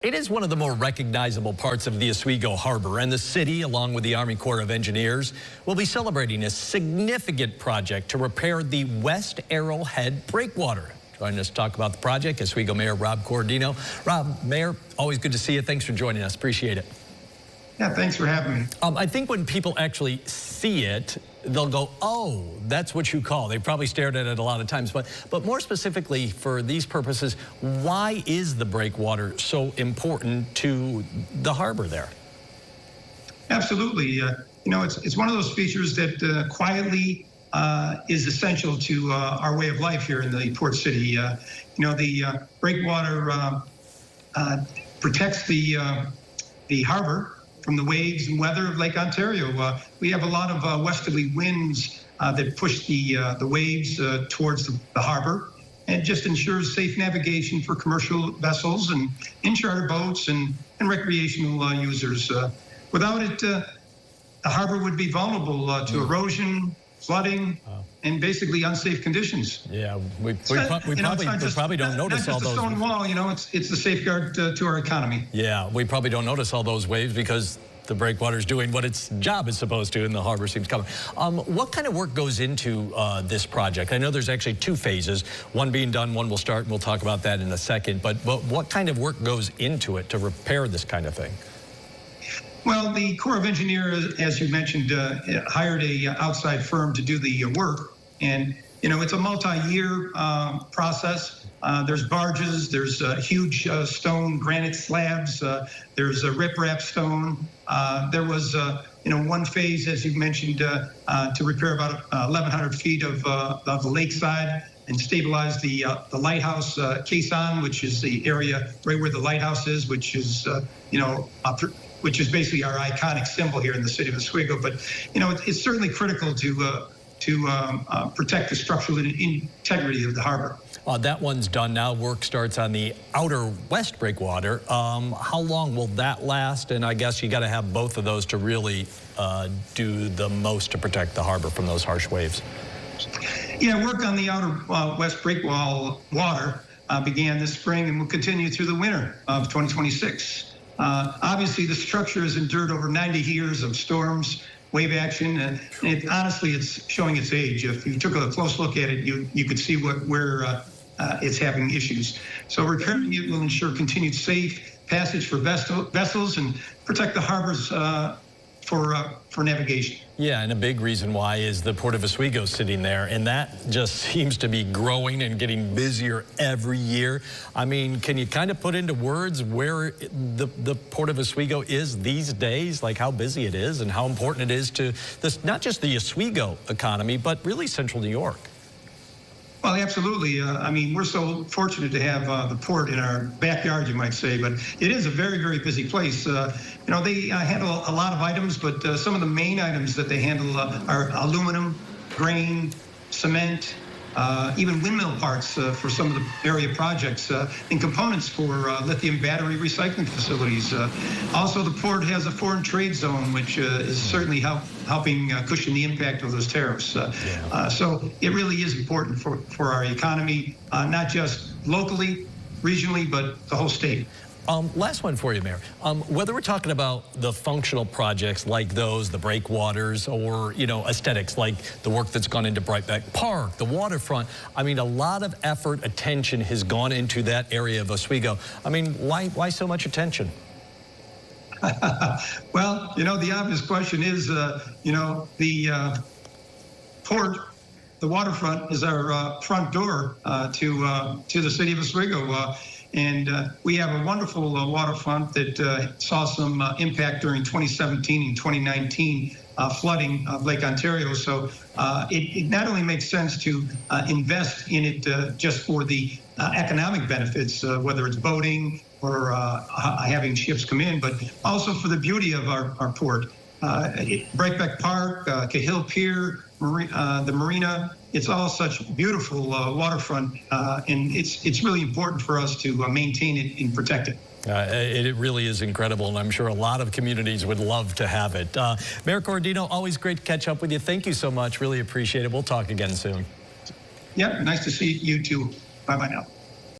It is one of the more recognizable parts of the Oswego Harbor, and the city, along with the Army Corps of Engineers, will be celebrating a significant project to repair the West Arrowhead Breakwater. Joining us to talk about the project, Oswego Mayor Rob Cordino. Rob, Mayor, always good to see you. Thanks for joining us. Appreciate it. Yeah, thanks for having me. I think when people actually see it, they'll go, oh, that's what you call. They've probably stared at it a lot of times. But more specifically for these purposes, why is the breakwater so important to the harbor there? Absolutely. You know, it's one of those features that quietly is essential to our way of life here in the port city. You know, the breakwater protects the harbor from the waves and weather of Lake Ontario. We have a lot of westerly winds that push the waves towards the harbor, and just ensures safe navigation for commercial vessels and in-charter boats and recreational users. Without it, the harbor would be vulnerable to erosion, flooding, and basically unsafe conditions. Yeah, we probably don't notice all those. Not just a stone wall, you know, it's the safeguard to our economy. Yeah, we probably don't notice all those waves because the breakwater is doing what its job is supposed to, and the harbor seems covered. What kind of work goes into this project? I know there's actually two phases, one being done, one will start, and we'll talk about that in a second. But what kind of work goes into it to repair this kind of thing? Well, the Corps of Engineers, as you mentioned, hired a outside firm to do the work. And, you know, it's a multi-year process. There's barges, there's huge stone granite slabs, there's a riprap stone. There was, you know, one phase, as you mentioned, to repair about 1,100 feet of the lakeside and stabilize the lighthouse caisson, which is the area right where the lighthouse is, which is, you know, which is basically our iconic symbol here in the city of Oswego. But, you know, it's certainly critical to protect the structural integrity of the harbor. That one's done now. Work starts on the outer west breakwater. How long will that last? And I guess you got to have both of those to really do the most to protect the harbor from those harsh waves. Yeah, work on the outer west breakwater began this spring and will continue through the winter of 2026. Obviously, the structure has endured over 90 years of storms, wave action, and honestly, it's showing its age. If you took a close look at it, you could see where it's having issues. So repairing it will ensure continued safe passage for vessels and protect the harbors for navigation. Yeah, and a big reason why is the Port of Oswego sitting there, and that just seems to be growing and getting busier every year. I mean, can you kind of put into words where the Port of Oswego is these days, like how busy it is and how important it is to this, not just the Oswego economy, but really central New York? Well, absolutely. I mean, we're so fortunate to have the port in our backyard, you might say, but it is a very, very busy place. You know, they handle a lot of items, but some of the main items that they handle are aluminum, grain, cement, even windmill parts for some of the area projects, and components for lithium battery recycling facilities. Also, the port has a foreign trade zone, which is certainly helping cushion the impact of those tariffs. So it really is important for our economy, not just locally, regionally, but the whole state. Last one for you, Mayor. Whether we're talking about the functional projects like those, the breakwaters, or, you know, aesthetics like the work that's gone into Breakwater Park, the waterfront, I mean, a lot of effort, attention has gone into that area of Oswego. I mean, why so much attention? Well, you know, the obvious question is, you know, the port, the waterfront is our front door to the city of Oswego. And we have a wonderful waterfront that saw some impact during 2017 and 2019 flooding of Lake Ontario. So it not only makes sense to invest in it just for the economic benefits, whether it's boating or having ships come in, but also for the beauty of our port. Breakwater Park, Cahill Pier, the marina, it's all such beautiful waterfront, and it's really important for us to maintain it and protect it. It really is incredible, and I'm sure a lot of communities would love to have it. Mayor Cordino, always great to catch up with you. Thank you so much. Really appreciate it. We'll talk again soon. Yep, nice to see you too. Bye-bye now.